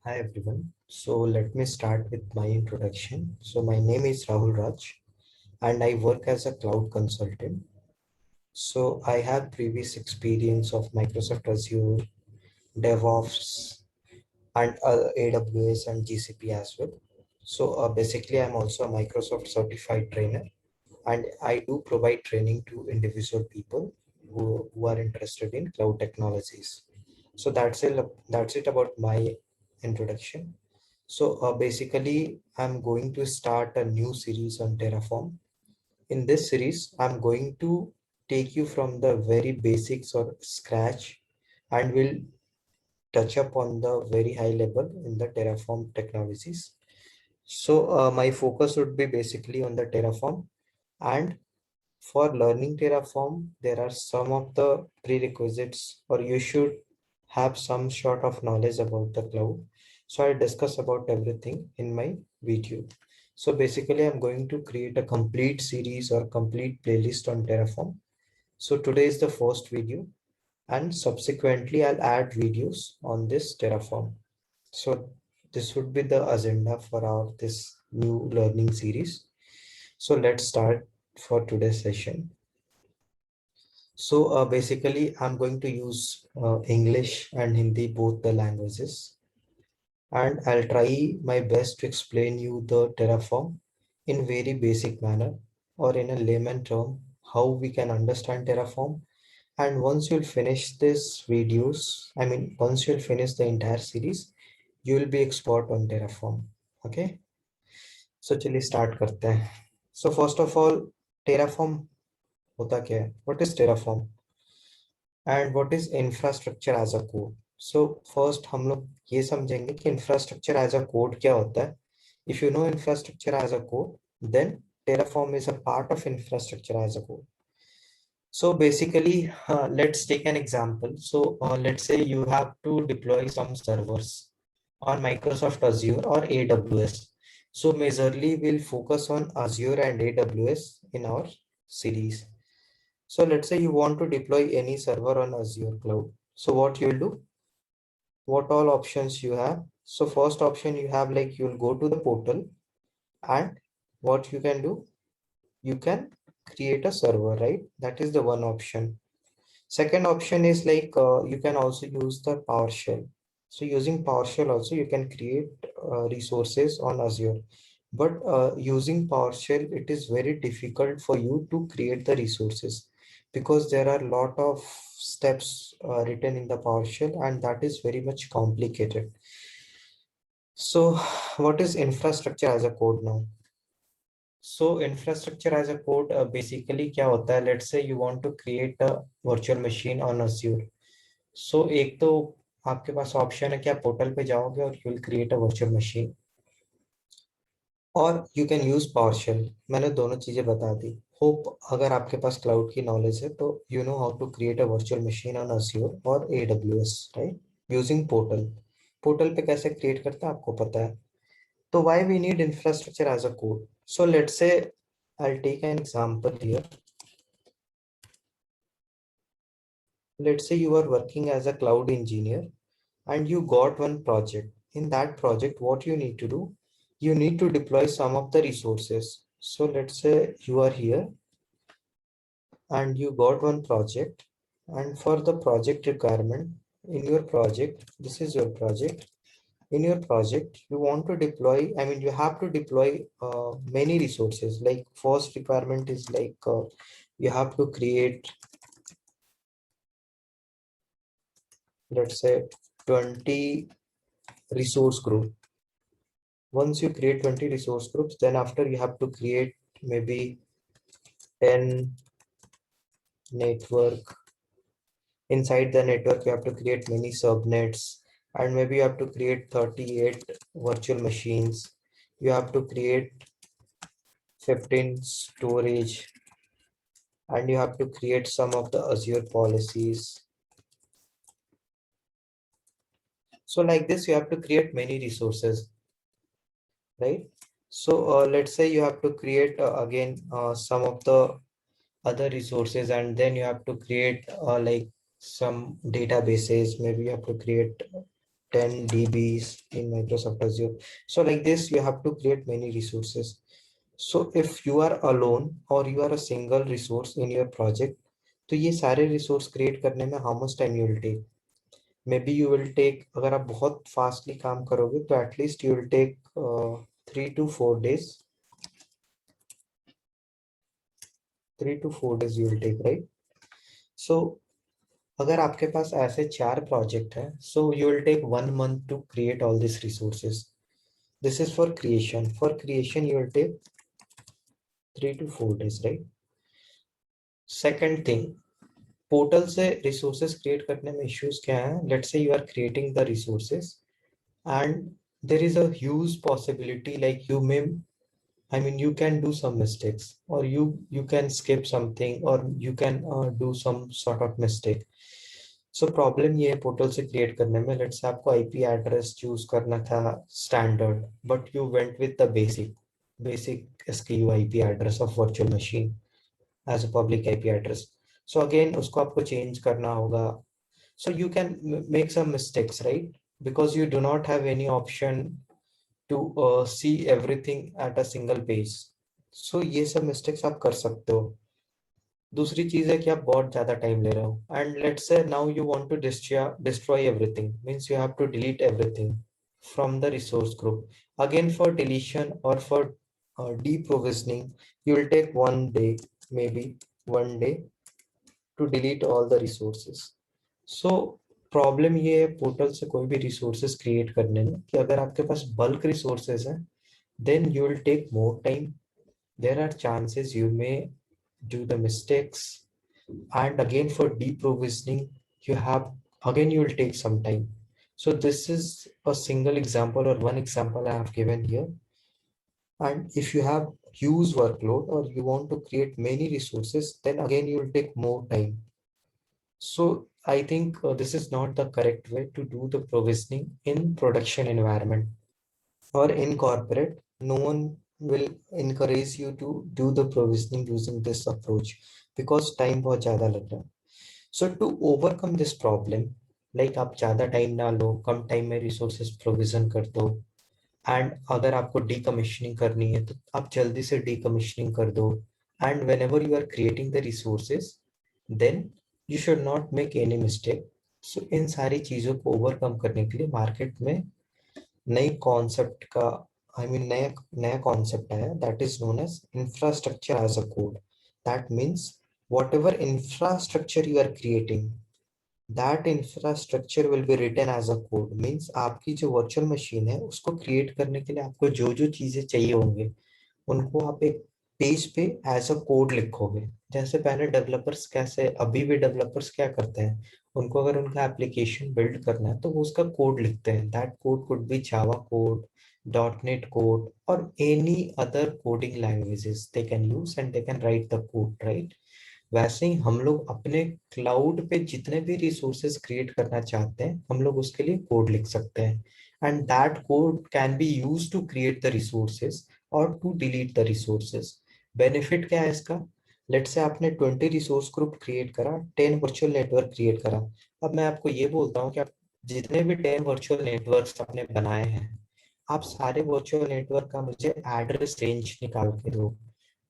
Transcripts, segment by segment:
Hi everyone. So let me start with my introduction. So my name is Rahul Raj and I work as a cloud consultant. So I have previous experience of Microsoft Azure, DevOps and AWS and GCP as well. So basically I'm also a Microsoft certified trainer and I do provide training to individual people who are interested in cloud technologies. So that's it about my introduction. So basically, I'm going to start a new series on Terraform. In this series, I'm going to take you from the very basics or scratch and will touch up on the very high level in the Terraform technologies. So my focus would be basically on the Terraform, and for learning Terraform, there are some of the prerequisites, or you should have some sort of knowledge about the cloud. So I discuss about everything in my video. So basically, I'm going to create a complete series or complete playlist on Terraform. So today is the first video, and subsequently I'll add videos on this Terraform. So this would be the agenda for our this new learning series. So let's start for today's session. So basically, I'm going to use English and Hindi, both the languages, and I'll try my best to explain you the Terraform in very basic manner or in a layman term, how we can understand Terraform. And once you'll finish this videos, once you'll finish the entire series, you will be expert on Terraform. Okay, so चलिए start करते हैं. So first of all, Terraform होता क्या है? What is Terraform? And what is infrastructure as a code? So first हम लोग ये समझेंगे कि infrastructure as a code क्या होता है. If you know infrastructure as a code, then Terraform is a part of infrastructure as a code. So basically, let's take an example. So let's say you have to deploy some servers on Microsoft Azure or AWS. So majorly we'll focus on Azure and AWS in our series. So let's say you want to deploy any server on Azure cloud. So what you'll do, what all options you have. So first option you have, like, you'll go to the portal, and what you can do, you can create a server, right? That is the one option. Second option is like you can also use the PowerShell. So using PowerShell also you can create resources on Azure. But using PowerShell, it is very difficult for you to create the resources because there are a lot of steps written in the PowerShell, and that is very much complicated. So what is infrastructure as a code now? So infrastructure as a code basically क्या होता है? Let's say you want to create a virtual machine on Azure. So एक तो आपके पास option है कि आप portal पे जाओगे और you will create a virtual machine, और यू कैन यूज पावरशेल. मैंने दोनों चीजें बता दी. होप अगर आपके पास क्लाउड की नॉलेज है तो you know how to create a virtual machine on Azure और AWS, right, using portal. Portal पे कैसे क्रिएट करते हैं आपको पता है. तो why we need infrastructure as a code? So let's say I'll take an example here. Let's say you are working as a cloud engineer and you got one project. In that project, what you need to do, you need to deploy some of the resources. So let's say you are here and you got one project, and for the project requirement, in your project, this is your project. In your project, you want to deploy, you have to deploy many resources. Like first requirement is like you have to create, let's say, 20 resource group. Once you create 20 resource groups, then after you have to create maybe 10 network. Inside the network, you have to create many subnets, and maybe you have to create 38 virtual machines. You have to create 15 storage, and you have to create some of the Azure policies. So like this, you have to create many resources, right? So let's say you have to create again some of the other resources, and then you have to create like some databases. Maybe you have to create 10 DBs in Microsoft Azure. So like this, you have to create many resources. So if you are alone or you are a single resource in your project, तो ये सारे resource create करने में how much time you will take? Maybe you will take, अगर आप बहुत fastly काम करोगे तो at least you will take 3 to 4 days. 3 to 4 days you will take, right? So अगर आपके पास ऐसे 4 project है, so you will take 1 month to create all these resources. This is for creation. For creation you will take 3 to 4 days, right? Second thing, portal से resources create करने में issues क्या है? Let's say you are creating the resources and there is a huge possibility like you may, I mean, you can do some mistakes, or you can skip something, or you can do some sort of mistake. So problem ये है portal से create करने में, let's say आपको IP address choose करना था standard, but you went with the basic SKU IP address of virtual machine as a public IP address. So again उसको आपको चेंज करना होगा. So you can make some mistakes, right? Because you do not have any option to see everything at a single page. So ये सब mistakes आप कर सकते हो. दूसरी चीज है कि आप बहुत ज्यादा टाइम ले रहे हो and let's say now you want to destroy everything, means you have to delete everything from the resource group. Again, for deletion or for deprovisioning, you will take 1 day, maybe 1 day to delete all the resources. So problem ये है portal से कोई भी resources create करने में कि अगर आपके पास बल्क रिसोर्सेज हैं, then you will take more time. There are chances you may do the mistakes, and again for deprovisioning you have, again you will take some time. So this is a single example or one example I have given here. And if you have huge workload or you want to create many resources, then again you will take more time. So I think this is not the correct way to do the provisioning in production environment or in corporate. No one will encourage you to do the provisioning using this approach because time बहुत ज़्यादा लग रहा है. So to overcome this problem, like आप ज़्यादा time ना लो, कम time में resources provision कर दो, and अगर आपको decommissioning करनी है तो आप जल्दी से decommissioning कर दो, and whenever you are creating the resources, then you should not make any mistake. So इन सारी चीज़ों को overcome करने के लिए मार्केट में नई कॉन्सेप्ट का, आई मीन नया नया कॉन्सेप्ट आया, that is known as infrastructure as a code. That means whatever infrastructure you are creating, that infrastructure will be written as a code. Means आपकी जो वर्चुअल मशीन है उसको create करने के लिए आपको जो जो चीजें चाहिए होंगे उनको आप एक पेज पे एज अ कोड लिखोगे. जैसे पहले डेवलपर्स कैसे, अभी भी डेवलपर्स क्या करते हैं, उनको अगर उनका एप्लीकेशन बिल्ड करना है तो वो उसका कोड लिखते हैं. That code could be Java code, .NET code और any other coding languages they can use and they can write the code, right? वैसे ही हम लोग अपने क्लाउड पे जितने भी रिसोर्सेज क्रिएट करना चाहते हैं हम लोग उसके लिए कोड लिख सकते हैं, and that code can be used to create the resources और to delete the resources. Benefit क्या है इसका? लेट से आपने 20 रिसोर्स ग्रुप क्रिएट करा, 10 वर्चुअल नेटवर्क क्रिएट करा. अब मैं आपको ये बोलता हूँ कि आप जितने भी 10 वर्चुअल नेटवर्क आपने बनाए हैं, आप सारे वर्चुअल नेटवर्क का मुझे एड्रेस रेंज निकाल के दो.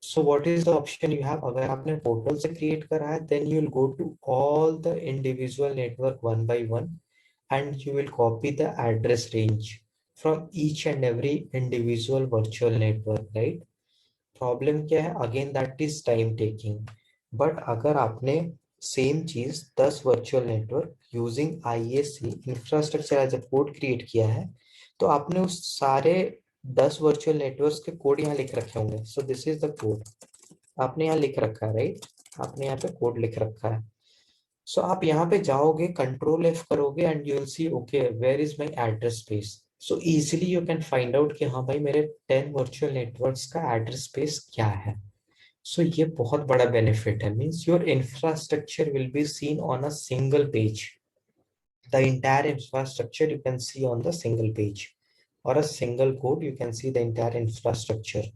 So what is the option you have? अगर आपने पोर्टल से क्रिएट करा है, then you will go to all the individual network one by one and you will copy the address range from each and every individual virtual network, right? Problem क्या है? Again that is time taking. But अगर आपने same चीज 10 virtual network using IAC infrastructure as a code create किया है, तो आपने उस सारे 10 वर्चुअल नेटवर्क्स के कोड यहाँ लिख रखे होंगे. So this is the code आपने यहाँ लिख रखा है, राइट? आपने यहाँ पे कोड लिख रखा है. सो आप यहाँ पे जाओगे, कंट्रोल F करोगे and you will see okay where is my address space. So easily you can find out कि हाँ भाई मेरे 10 वर्चुअल नेटवर्क्स का एड्रेस स्पेस क्या है. सो ये बहुत बड़ा बेनिफिट है. Means your infrastructure will be seen on a single page. The entire infrastructure you can see on the single page, और a single code you can see the entire infrastructure.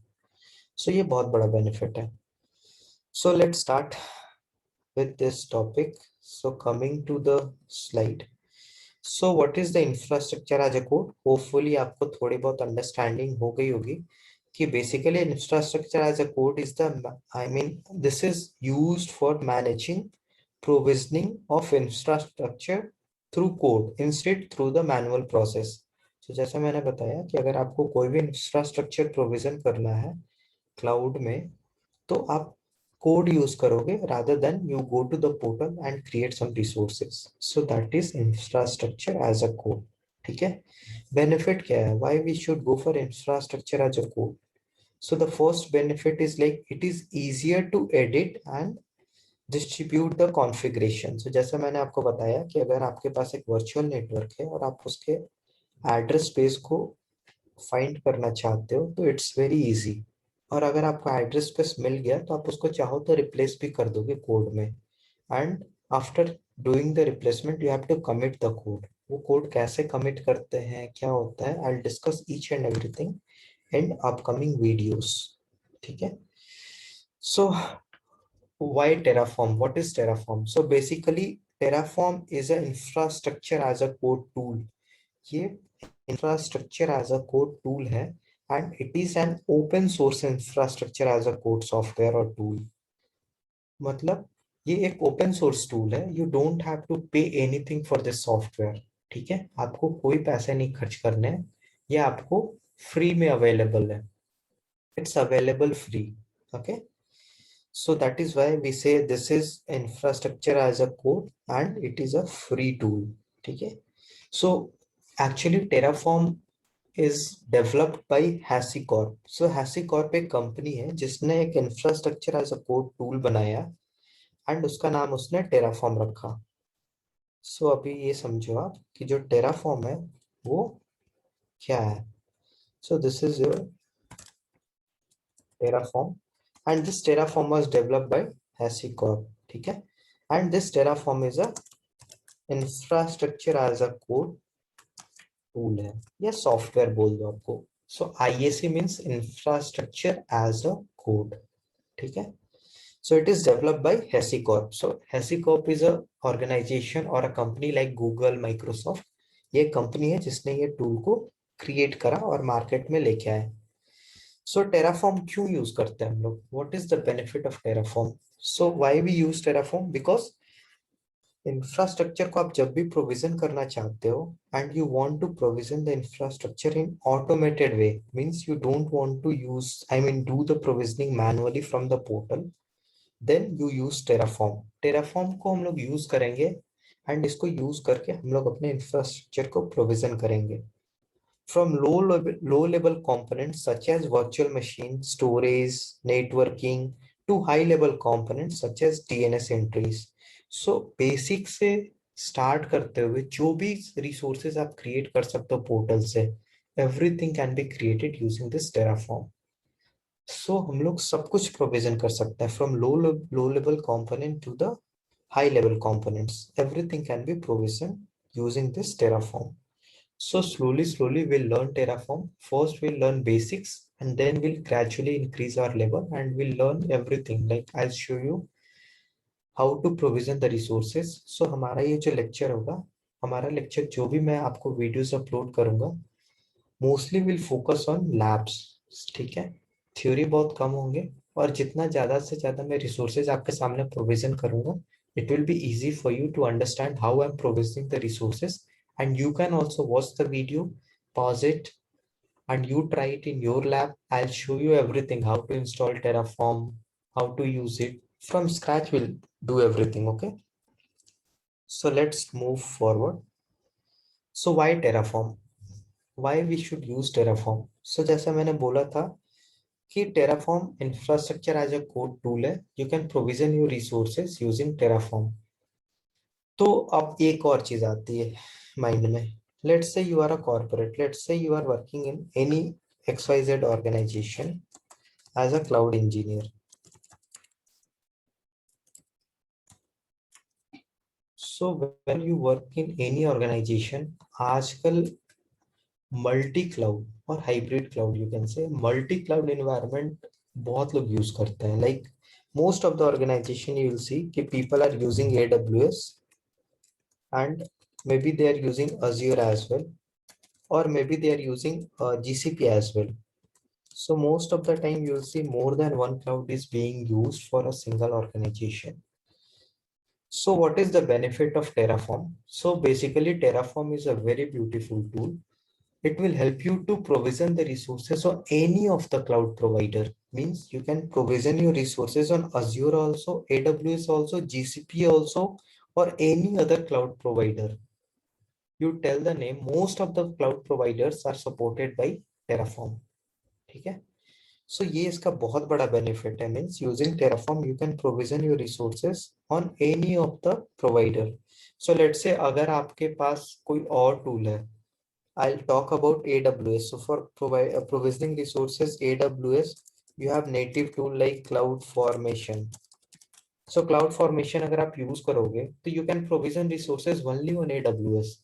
So ये बहुत बड़ा benefit है. So let's start with this topic. So coming to the slide. So what is the infrastructure as a code? Hopefully आपको थोड़ी बहुत understanding हो गई होगी कि basically infrastructure as a code is the, I mean this is used for managing provisioning of infrastructure through code instead through the manual process. तो जैसा मैंने बताया कि अगर आपको कोई भी इंफ्रास्ट्रक्चर प्रोविजन करना है क्लाउड में, तो आप कोड यूज करोगे rather than you go to the portal and create some resources. So that is infrastructure as a code. ठीक है? बेनिफिट क्या है? Why we should go for infrastructure as a code? So the first benefit is like it is easier to edit and distribute the configuration. So जैसे मैंने आपको बताया कि अगर आपके पास एक वर्चुअल नेटवर्क है और आप उसके एड्रेस स्पेस को फाइंड करना चाहते हो तो इट्स वेरी इजी. और अगर आपको एड्रेस स्पेस मिल गया तो आप उसको चाहो तो रिप्लेस भी कर दोगे कोड में. And after doing the replacement you have to commit the code. वो कोड कैसे कमिट करते हैं, क्या होता है, I will discuss each and everything in upcoming videos. ठीक है? सो why Terraform? What is Terraform? So basically Terraform is an infrastructure as a code tool. ये infrastructure as a code tool है and it is an open source infrastructure as a code software or tool. मतलब ये एक open source tool है. You don't have to pay anything for this software. ठीक है? आपको कोई पैसे नहीं खर्च करने हैं. ये आपको फ्री में अवेलेबल है. It's available free. Okay. So that is why we say this is infrastructure as a code and it is a free tool. ठीक है? So actually Terraform is developed by HashiCorp. So HashiCorp एक company है जिसने एक infrastructure as a code tool बनाया and उसका नाम उसने Terraform रखा. So अभी ये समझो आप कि जो Terraform है वो क्या है. So this is your Terraform and this Terraform was developed by HashiCorp. ठीक है? And this Terraform is a infrastructure as a code tool है या सॉफ्टवेयर बोल दो आपको. So IAC means infrastructure as a code. ठीक है? So it is developed by HashiCorp. So HashiCorp is a organization or a company like Google, Microsoft. ये company है जिसने ये टूल को क्रिएट करा और मार्केट में लेके आए. सो टेराफॉर्म क्यों यूज करते हैं हम लोग? What is the benefit of Terraform? So why we use Terraform? Because infrastructure को आप जब भी प्रोविजन करना चाहते हो and you want to provision the infrastructure in automated way, means you don't want to use, I mean do the provisioning manually from the portal, then you use Terraform. Terraform को हम लोग use करेंगे and इसको use करके हम लोग अपने infrastructure को प्रोविजन करेंगे from low level components such as virtual machine storage networking to high level components such as DNS entries. So basic से start करते हुए जो भी resources आप create कर सकते हो पोर्टल से, everything can be created using this Terraform. So हम लोग सब कुछ प्रोविजन कर सकते हैं from low level component to the high level components. Everything can be provisioned using this Terraform. So slowly we'll learn Terraform. First we'll learn basics and then we'll gradually increase our level and we'll learn everything. Like I'll show you how to provision the resources. So हमारा ये जो lecture होगा, हमारा lecture जो भी मैं आपको videos upload करूँगा, mostly will focus on labs. ठीक है? Theory बहुत कम होंगे और जितना ज़्यादा से ज़्यादा मैं resources आपके सामने provision करूँगा, it will be easy for you to understand how I'm provisioning the resources. And you can also watch the video, pause it, and you try it in your lab. I'll show you everything, how to install Terraform, how to use it. From scratch, we'll do everything, okay? So let's move forward. So why Terraform? Why we should use Terraform? So जैसा मैंने बोला था कि Terraform infrastructure as a code tool है. You can provision your resources using Terraform. तो अब एक और चीज आती है माइंड में. Let's say you are a corporate. Let's say you are working in any XYZ organization as a cloud engineer. So when you work in any organization, आजकल multi cloud और hybrid cloud, you can say multi cloud environment बहुत लोग use करते हैं. Like most of the organization you will see कि people are using AWS and maybe they are using Azure as well, or maybe they are using GCP as well. So most of the time you'll see more than one cloud is being used for a single organization. So what is the benefit of Terraform? So basically Terraform is a very beautiful tool. It will help you to provision the resources on any of the cloud provider. Means you can provision your resources on Azure also, AWS also, GCP also, or any other cloud provider. You tell the name, most of the cloud providers are supported by Terraform. ठीक है? So ये इसका बहुत बड़ा benefit है. Means using Terraform you can provision your resources on any of the provider. So let's say अगर आपके पास कोई और tool है, I'll talk about AWS. So for provisioning resources, AWS, you have native tool like CloudFormation. So CloudFormation अगर आप use करोगे तो you can provision resources only on AWS.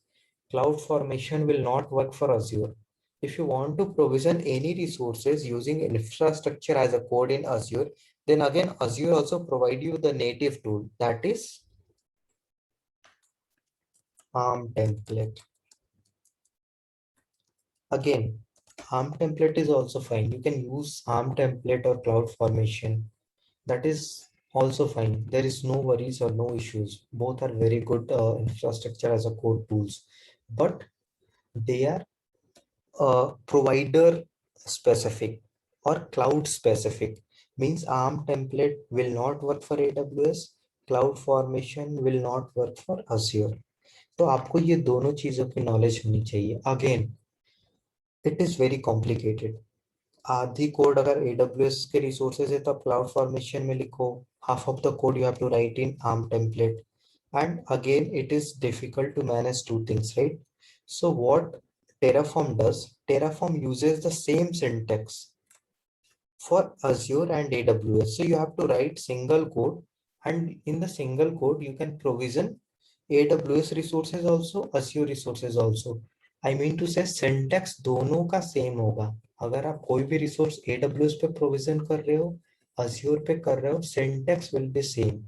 CloudFormation will not work for Azure. If you want to provision any resources using infrastructure as a code in Azure, then again Azure also provide you the native tool, that is ARM template. Again, ARM template is also fine. You can use ARM template or CloudFormation. That is also fine. There is no worries or no issues. Both are very good infrastructure as a code tools, but they are provider specific or cloud specific. Means ARM template will not work for AWS, CloudFormation will not work for Azure. तो आपको ये दोनों चीजों की knowledge होनी चाहिए. Again, it is very complicated. आधी code अगर AWS के रिसोर्सेज है तो आप क्लाउड फॉर्मेशन में लिखो. Half of the code you have to write in ARM template. And again, it is difficult to manage two things, right? So what Terraform does, Terraform uses the same syntax for Azure and AWS. So you have to write single code, and in the single code you can provision AWS resources also, Azure resources also. I mean to say syntax दोनों का same होगा. अगर आप कोई भी resource AWS पे provision कर रहे हो, Azure पे कर रहे हो, syntax will be same.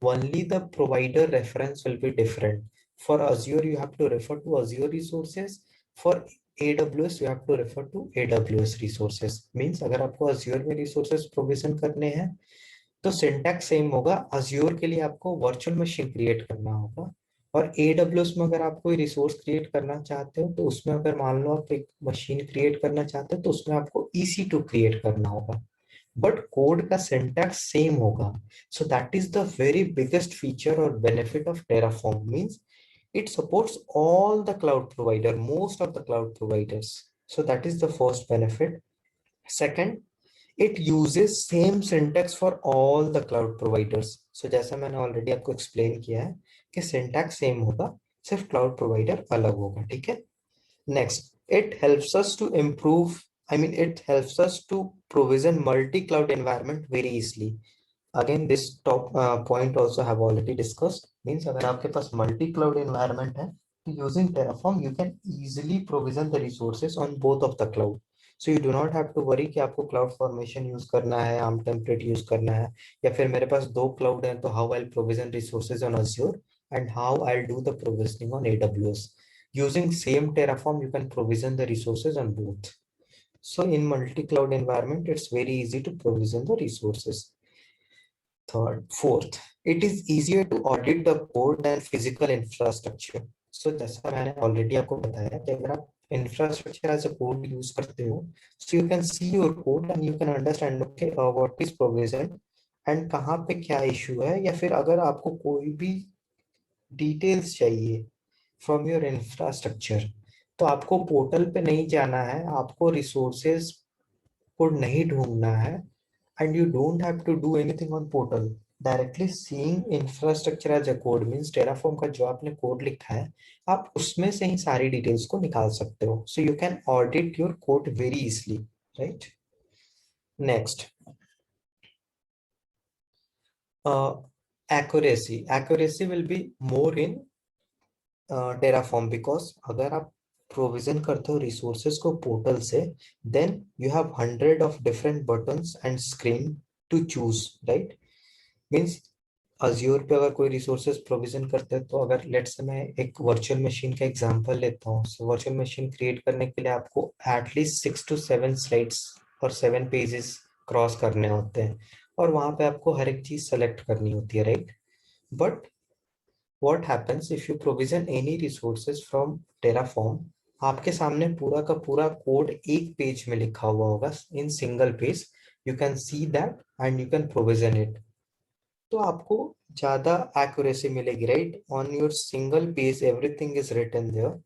Only the provider reference will be different. For Azure, you have to refer to Azure resources. For AWS, you have to refer to AWS resources. Means अगर आपको Azure में resources provision करने हैं, तो syntax same होगा. Azure के लिए आपको virtual machine create करना होगा, और AWS में अगर आप कोई रिसोर्स क्रिएट करना चाहते हो तो उसमें अगर मान लो आप एक मशीन क्रिएट करना चाहते हो तो उसमें आपको EC2 क्रिएट करना होगा, बट कोड का सिंटैक्स सेम होगा. So that is the very biggest feature और benefit of Terraform. Means it supports all the cloud provider, most of the cloud providers. So that is the first benefit. Second, it uses same syntax for all the cloud providers. So जैसा मैंने already आपको explain किया है कि syntax same होगा, सिर्फ cloud provider अलग होगा. ठीक है. Next, it helps us to improve, it helps us to provision multi-cloud environment very easily. Again, this top point also have already discussed. Means अगर आपके पास multi-cloud environment है, तो using Terraform, you can easily provision the resources on both of the cloud. So you do not have to worry कि आपको cloud formation use करना है, ARM template use करना है, या फिर मेरे पास दो cloud हैं, तो how I'll provision resources on Azure and how I'll do the provisioning on AWS. Using same Terraform, you can provision the resources on both. So in multi-cloud environment, it's very easy to provision the resources. Fourth, it is easier to audit the code than physical infrastructure. So जैसा मैंने already आपको बताया कि अगर आप infrastructure as a code use करते हो, so you can see your code and you can understand okay what is provision and कहाँ पे क्या issue है, या फिर अगर आपको कोई भी details चाहिए फ्रॉम योर इंफ्रास्ट्रक्चर, तो आपको पोर्टल पे नहीं जाना है, आपको रिसोर्सेज को नहीं ढूंढना है, and you don't have to do anything on portal. Directly seeing infrastructure as a code means Terraform का जो आपने कोड लिखा है, आप उसमें से ही सारी डिटेल्स को निकाल सकते हो. So you can audit your code very easily, right. Next, accuracy will be more in Terraform, because अगर आप प्रोविजन करते हो रिसोर्सेज को पोर्टल से, then you have 100 of different buttons and screen to choose, right. Means Azure पे अगर कोई resources provision करते हैं, तो अगर लेट्स से मैं एक वर्चुअल मशीन का एग्जांपल लेता हूँ, सो वर्चुअल मशीन क्रिएट करने के लिए आपको एटलीस्ट 6 to 7 स्लाइड्स और 7 पेजेस क्रॉस करने होते हैं, और वहां पे आपको हर एक चीज सेलेक्ट करनी होती है, right? But what happens if you provision any resources from Terraform, आपके सामने पूरा का पूरा कोड एक पेज में लिखा हुआ होगा in single page, you can see that and you can provision it. तो आपको ज्यादा एक्यूरेसी मिलेगी, right? On your single page everything is written there,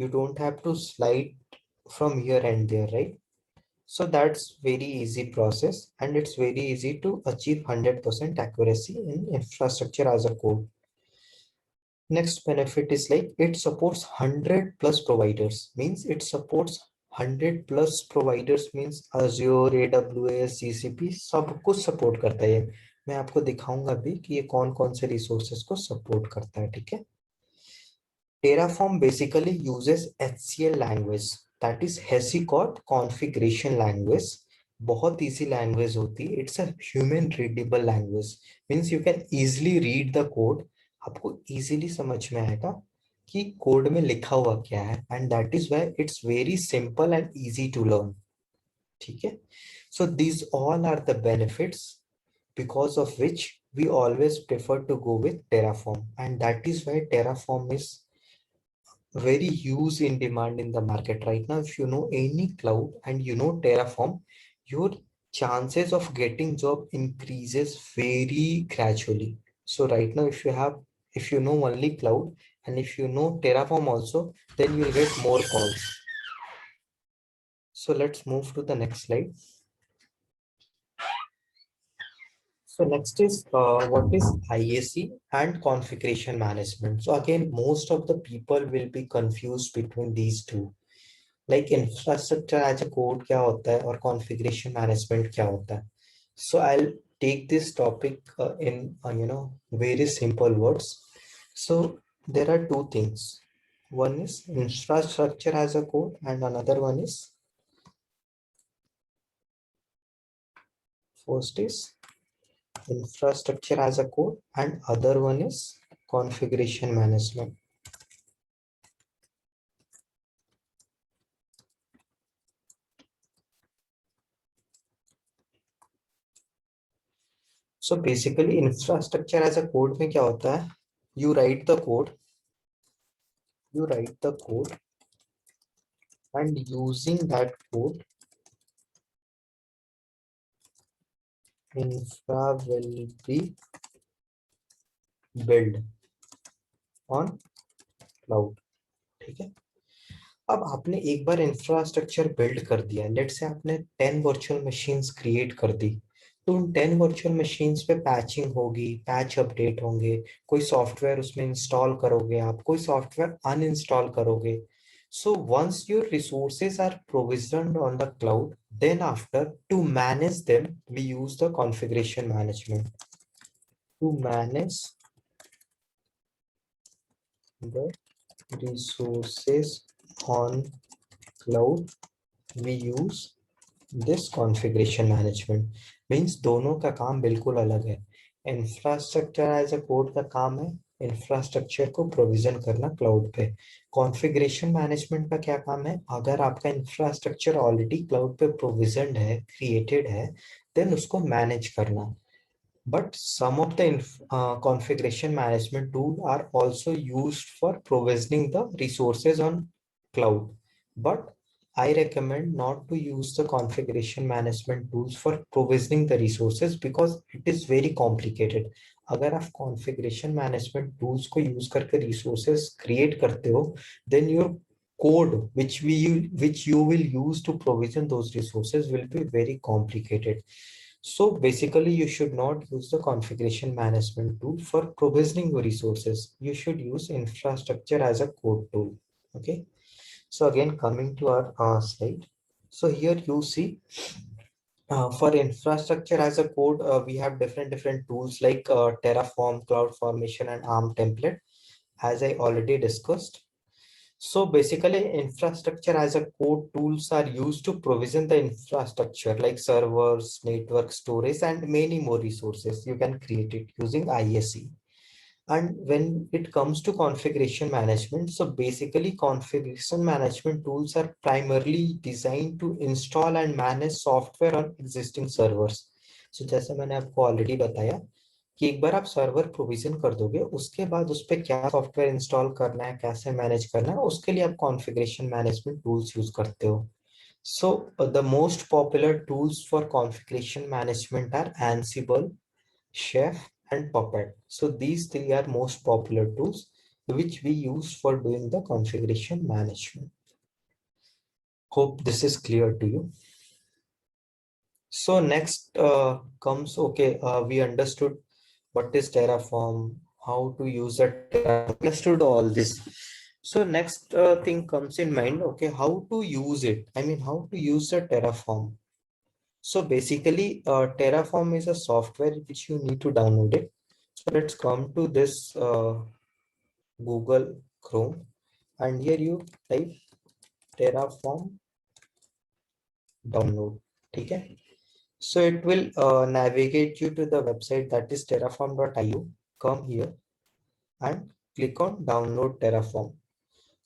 you don't have to slide from here and there, right? So that's very easy process, and it's very easy to achieve 100% accuracy in infrastructure as a code. Next benefit is like it supports 100 plus providers, means it supports 100 plus providers, means Azure, AWS, GCP सब कुछ support करता है ये। मैं आपको दिखाऊंगा भी कि ये कौन कौन से रिसोर्सेस को सपोर्ट करता है, ठीक है? Terraform basically uses HCL language, that is HashiCorp configuration language. बहुत easy language होती है, it's a human readable language, means you can easily read the code, आपको easily समझ में आएगा कि कोड में लिखा हुआ क्या है, and that is why it's very simple and easy to learn, ठीक है? So these all are the benefits because of which we always prefer to go with Terraform, and that is why Terraform is very huge in demand in the market right now. If you know any cloud and you know Terraform, your chances of getting job increases very gradually. So right now, if you know only cloud and if you know Terraform also, then you will get more calls. So let's move to the next slide. So next is what is IAC and configuration management. So again, most of the people will be confused between these two. Like infrastructure as a code क्या होता है और configuration management क्या होता है. So I will take this topic in very simple words. So there are two things. One is infrastructure as a code and another one is, first is infrastructure as a code and other one is configuration management. So basically infrastructure as a code में क्या होता है? You write the code, and using that code, infra will be built on cloud, ठीक है? अब आपने एक बार infrastructure build कर दिया, लेट से आपने 10 वर्चुअल मशीन्स क्रिएट कर दी, तो उन 10 वर्चुअल मशीन्स पे पैचिंग होगी, पैच अपडेट होंगे, कोई सॉफ्टवेयर उसमें इंस्टॉल करोगे, आप कोई सॉफ्टवेयर अनइंस्टॉल करोगे. So once your resources are provisioned on the cloud, then after to manage them, we use the configuration management. To manage the resources on cloud, we use this configuration management. Means दोनों का काम बिल्कुल अलग है. Infrastructure as a code का काम है infrastructure को प्रोविजन करना क्लाउड पे. कॉन्फ़िगरेशन मैनेजमेंट का क्या काम है? अगर आपका इंफ्रास्ट्रक्चर ऑलरेडी क्लाउड पे प्रोविजन है, क्रिएटेड है, देन उसको मैनेज करना. But some of the configuration management tool are also used for provisioning the resources on cloud. But I recommend not to use the configuration management tools for provisioning the resources because it is very complicated. अगर आप configuration management tools को use करके resources create करते हो, then your code which you will use to provision those resources will be very complicated. So basically, you should not use the configuration management tool for provisioning your resources. You should use infrastructure as a code tool. Okay. So again, coming to our slide. So here you see for infrastructure as a code, we have different tools like Terraform, CloudFormation, and ARM template, as I already discussed. So basically, infrastructure as a code tools are used to provision the infrastructure like servers, network storage, and many more resources. You can create it using ISE. And when it comes to configuration management, so basically configuration management tools are primarily designed to install and manage software on existing servers. So जैसे मैंने आपको already बताया कि एक बार आप server provision कर दोगे, उसके बाद उस पर क्या सॉफ्टवेयर इंस्टॉल करना है, कैसे मैनेज करना है, उसके लिए आप कॉन्फ़िगरेशन मैनेजमेंट टूल्स यूज करते हो. So the most popular tools for configuration management are Ansible, Chef, and Puppet. So these three are most popular tools which we use for doing the configuration management. Hope this is clear to you. So next comes, okay, we understood what is Terraform, how to use it, understood all this. So next thing comes in mind, okay, how to use it. I mean, how to use the Terraform. So basically, Terraform is a software which you need to download it. So let's come to this Google Chrome, and here you type Terraform download. Okay. So it will navigate you to the website that is terraform.io. Come here and click on download Terraform.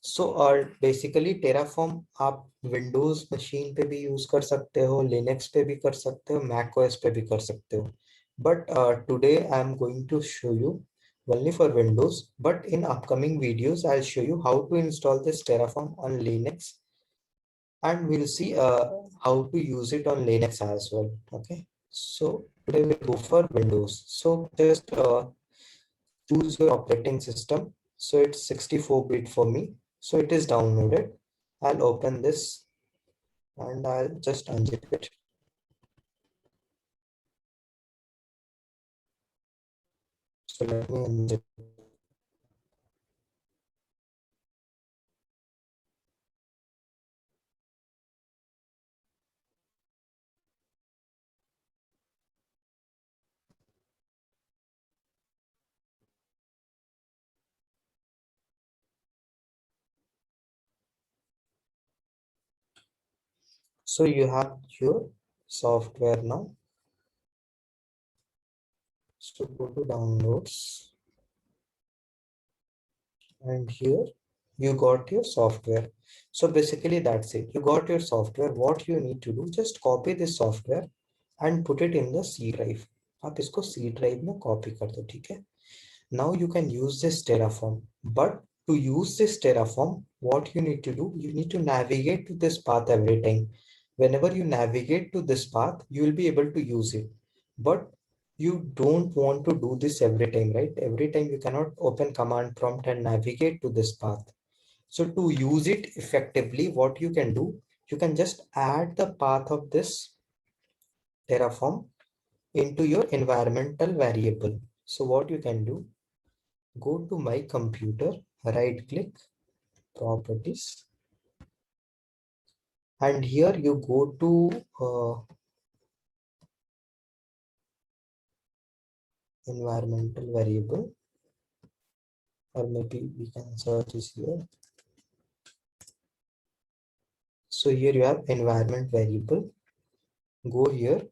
So basically Terraform आप Windows machine पे भी use कर सकते हो, Linux पे भी कर सकते हो, Mac OS पे भी कर सकते हो. But today I am going to show you only for Windows. But in upcoming videos I'll show you how to install this Terraform on Linux, and we'll see how to use it on Linux as well. Okay. So today we'll go for Windows. So just choose your operating system. So it's 64-bit for me. So it is downloaded. I'll open this and I'll just unzip it. So let me unzip. So you have your software now. So go to downloads, and here you got your software. So basically that's it. You got your software. What you need to do, just copy this software and put it in the C drive. आप इसको C drive में copy कर दो, ठीक है? Now you can use this Terraform, but to use this Terraform, what you need to do, you need to navigate to this path every time. Whenever you navigate to this path, you will be able to use it. But you don't want to do this every time, right? Every time you cannot open command prompt and navigate to this path. So to use it effectively, what you can do, you can just add the path of this Terraform into your environmental variable. So what you can do, go to my computer, right click, properties, and here you go to environmental variable, or maybe we can search this here. So here you have environment variable. Go here,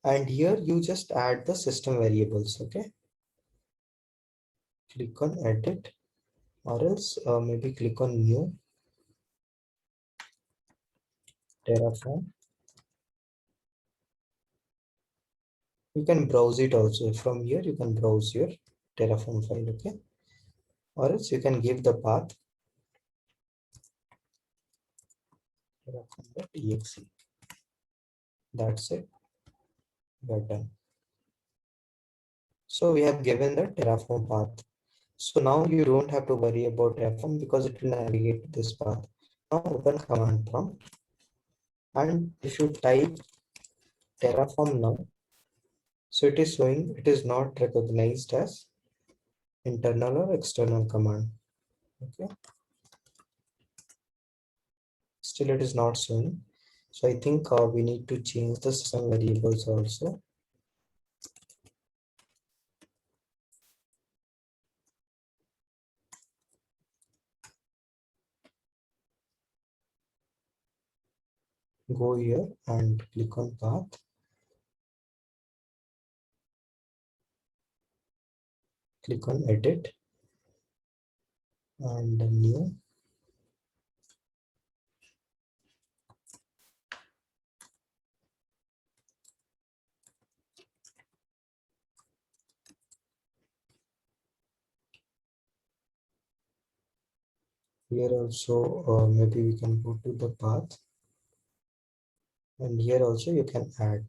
and here you just add the system variables. Okay, click on edit, or else maybe click on new Terraform. You can browse it also. From here you can browse your Terraform file. Okay, or else you can give the path terraform.exe. That's it. We're done. So we have given the Terraform path. So now you don't have to worry about Terraform because it will navigate this path. Now open command prompt, and if you type Terraform now, so it is showing it is not recognized as internal or external command. Okay, still it is not showing. So I think we need to change the system variables also. go here and click on path, click on edit and new. Here also maybe we can go to the path, and here also you can add.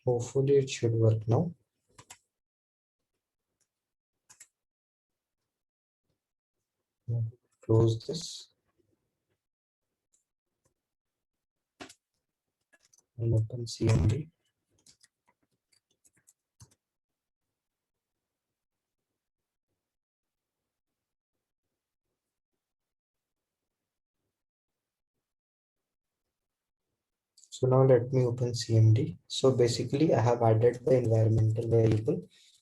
Hopefully it should work now. Close this and open CMD. So now let me open CMD. So basically I have added the environmental variable.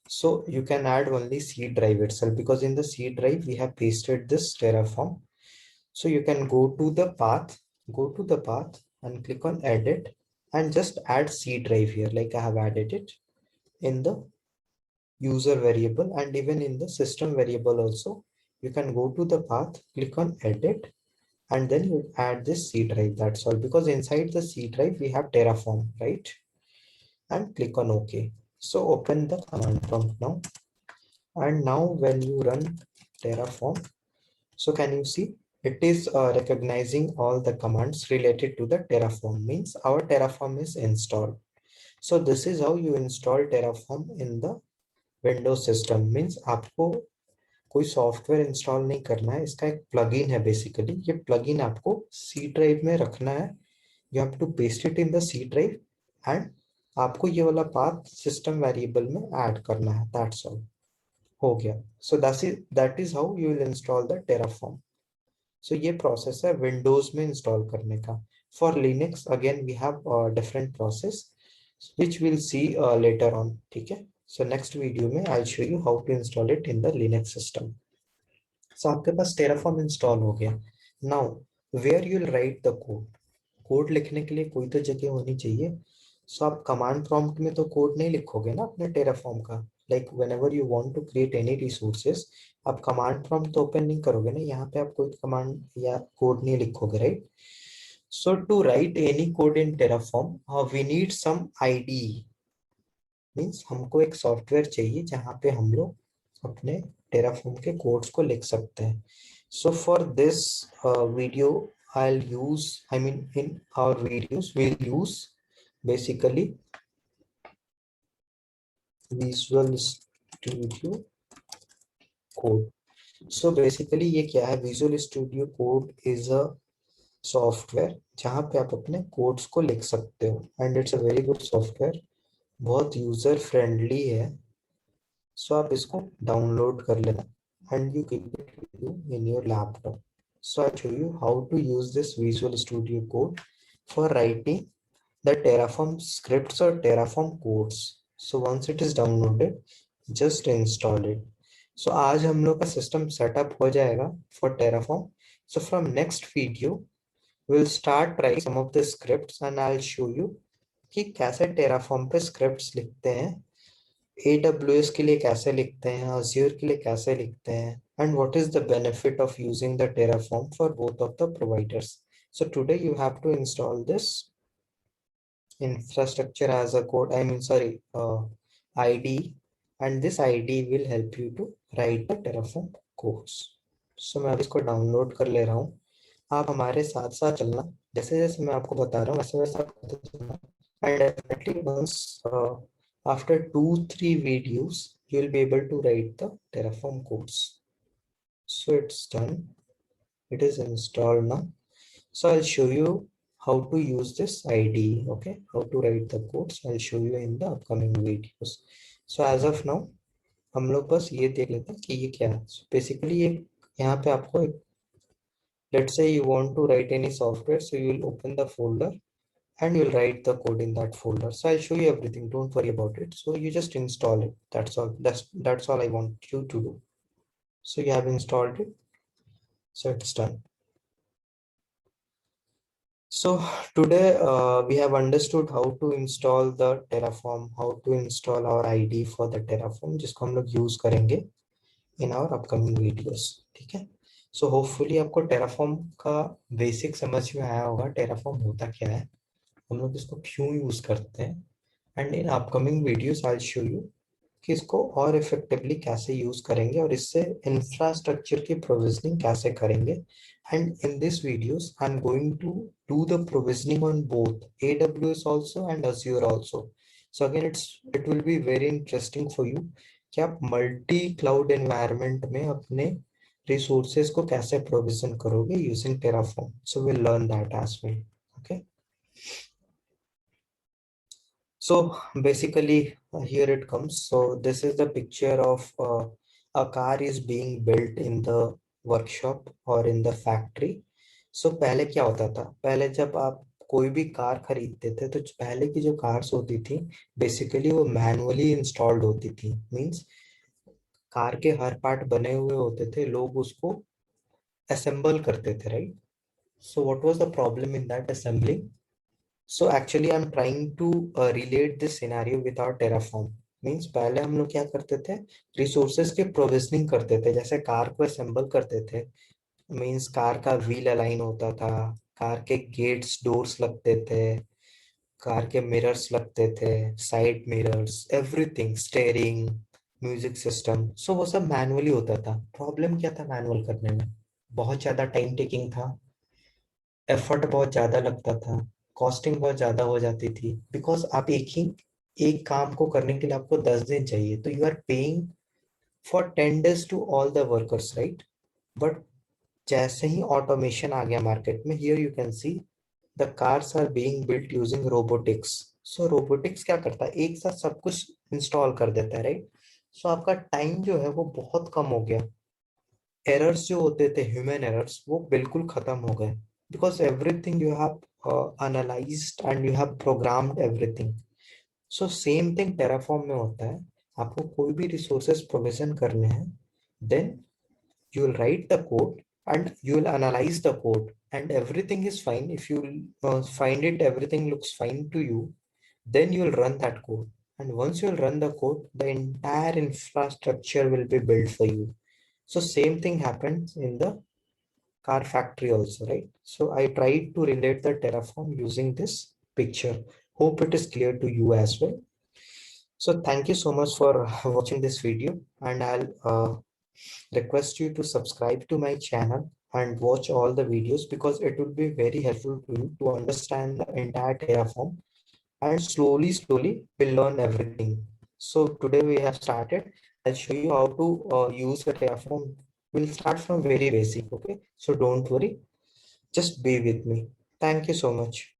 So you can add only C drive itself, because in the C drive we have pasted this Terraform. So you can go to the path, and click on edit and just add C drive here. Like I have added it in the user variable, and even in the system variable also. You can go to the path, click on edit, and then you add this C drive. That's all, because inside the C drive we have Terraform, right? And click on OK. So open the command prompt now. And now when you run Terraform, so can you see it is recognizing all the commands related to the Terraform, means our Terraform is installed. So this is how you install Terraform in the Windows system. Means आपको कोई software install नहीं करना है, इसका एक plugin है basically. ये plugin आपको सी ड्राइव में रखना है. You have to paste it in the C drive and आपको ये वाला पाथ सिस्टम वेरिएबल में ऐड करना है. That's all. हो गया. So that is how you will install the Terraform. So ये प्रोसेस है विंडोज में इंस्टॉल करने का. For Linux again we have different process which will see later on. ठीक है. सो नेक्स्ट वीडियो में I show you how to install it in the Linux system. So आपके पास टेराफॉर्म इंस्टॉल हो गया. Now where you will write the code. Code लिखने के लिए कोई तो जगह होनी चाहिए. सो आप कमांड प्रॉम्प्ट में तो कोड नहीं लिखोगे ना अपने टेराफॉर्म का. Like whenever you want to create any resources, आप कमांड प्रॉम्प्ट तो ओपन नहीं करोगे ना. यहाँ पे आप कोई कमांड या कोड नहीं लिखोगे, right? So to write any code in Terraform we need some IDE. Means हमको एक सॉफ्टवेयर चाहिए जहाँ पे हम लोग अपने टेराफॉर्म के कोड्स को लिख सकते हैं. So for this video, I'll use, I mean, in our videos, we'll use basically Visual Studio Code. So basically ये क्या है? Visual Studio Code is a software जहाँ पे आप अपने कोड्स को लिख सकते हो, and it's a very good software. बहुत यूजर फ्रेंडली है. सो आप इसको डाउनलोड कर लेना and you keep it with you in your laptop. So I'll show you how to use this Visual Studio Code for writing the Terraform scripts or Terraform codes. So once it is downloaded, just install it. So आज हम लोग का system setup हो जाएगा for Terraform. So from next video, we'll start writing some of the scripts and I'll show you कि कैसे Terraform पे scripts लिखते हैं, AWS के लिए कैसे लिखते हैं, Azure के लिए कैसे लिखते हैं, and what is the benefit of using the Terraform for both of the providers. So today you have to install this infrastructure as a code, I mean sorry, ID, and this ID will help you to write the Terraform codes. So मैं अब इसको download कर ले रहा हूँ. आप हमारे साथ साथ चलना, जैसे जैसे मैं आपको बता रहा हूँ वैसे वैसे आप करते चलना. And definitely once after 2-3 videos you will be able to write the Terraform codes. So it's done. It is installed now. So I'll show you how to use this ID. Okay, how to write the codes I'll show you in the upcoming videos. So as of now हम लोग बस ये देख लेते हैं कि ये क्या है. So basically ये यहाँ पे आपको let's say you want to write any software, so you will open the folder and you'll write the code in that folder. So I'll show you everything. Don't worry about it. So you just install it. That's all. That's all I want you to do. So you have installed it. So it's done. So today we have understood how to install the Terraform, how to install our ID for the Terraform, जिसको हम लोग use करेंगे in our upcoming videos. ठीक है? So hopefully आपको Terraform का basic समझ में आया होगा. Terraform होता क्या है, हम लोग इसको क्यों यूज करते हैं, and in upcoming videos I show you कि इसको और इफेक्टिवली कैसे यूज करेंगे और इससे इंफ्रास्ट्रक्चर की प्रोविजनिंग कैसे करेंगे. And in this videos I am going to do the provisioning on both AWS also and Azure also. So again it will be very interesting for you कि आप multi cloud environment में अपने resources को कैसे provision करोगे using Terraform. So will learn that as well. Okay. So basically, here it comes. So this is the picture of a car is being built in the workshop or in the factory. So पहले क्या होता था, पहले जब आप कोई भी car खरीदते थे तो पहले की जो कार्स होती थी बेसिकली वो मैनुअली इंस्टॉल्ड होती थी. मींस कार के हर पार्ट बने हुए होते थे, लोग उसको असेंबल करते थे, right. So what was the problem in that assembling. So actually I'm trying to relate this scenario with our Terraform. Means पहले हम लोग क्या करते थे, रिसोर्सेज के प्रोविजनिंग करते थे. जैसे कार को असेंबल करते थे, मीन्स कार का व्हील अलाइन होता था, कार के गेट्स डोर्स लगते थे, कार के मिरर्स लगते थे, side mirrors, everything, steering, music system. So वो सब मैनुअली होता था. प्रॉब्लम क्या था मैनुअल करने में, बहुत ज्यादा टाइम टेकिंग था, एफर्ट बहुत ज्यादा लगता था, कॉस्टिंग बहुत ज्यादा हो जाती थी. बिकॉज आप एक काम को करने के लिए आपको 10 दिन चाहिए, तो you are paying for 10 days to all the workers, right. But जैसे ही ऑटोमेशन आ गया मार्केट में, here you can see the cars are being built using robotics. So robotics क्या करता है, एक साथ सब कुछ इंस्टॉल कर देता है, राइट. सो आपका टाइम जो है वो बहुत कम हो गया. एरर्स जो होते थे, ह्यूमन एरर्स, वो बिल्कुल खत्म हो गए. Because everything you have analysed and you have programmed everything. So same thing Terraform में होता है. आपको कोई भी रिसोर्सेज प्रोविजन करने हैं, then you will write the code and you will analyze the code and everything is fine. If you find it everything looks fine to you, then you will run that code. And once you will run the code, the entire infrastructure will be built for you. So same thing happens in the car factory also, right? So I tried to relate the Terraform using this picture. Hope it is clear to you as well. So thank you so much for watching this video, and I'll request you to subscribe to my channel and watch all the videos because it will be very helpful to you to understand the entire Terraform, and slowly we'll learn everything. So today we have started. I'll show you how to use the Terraform. We'll start from very basic, okay? So don't worry, just be with me. Thank you so much.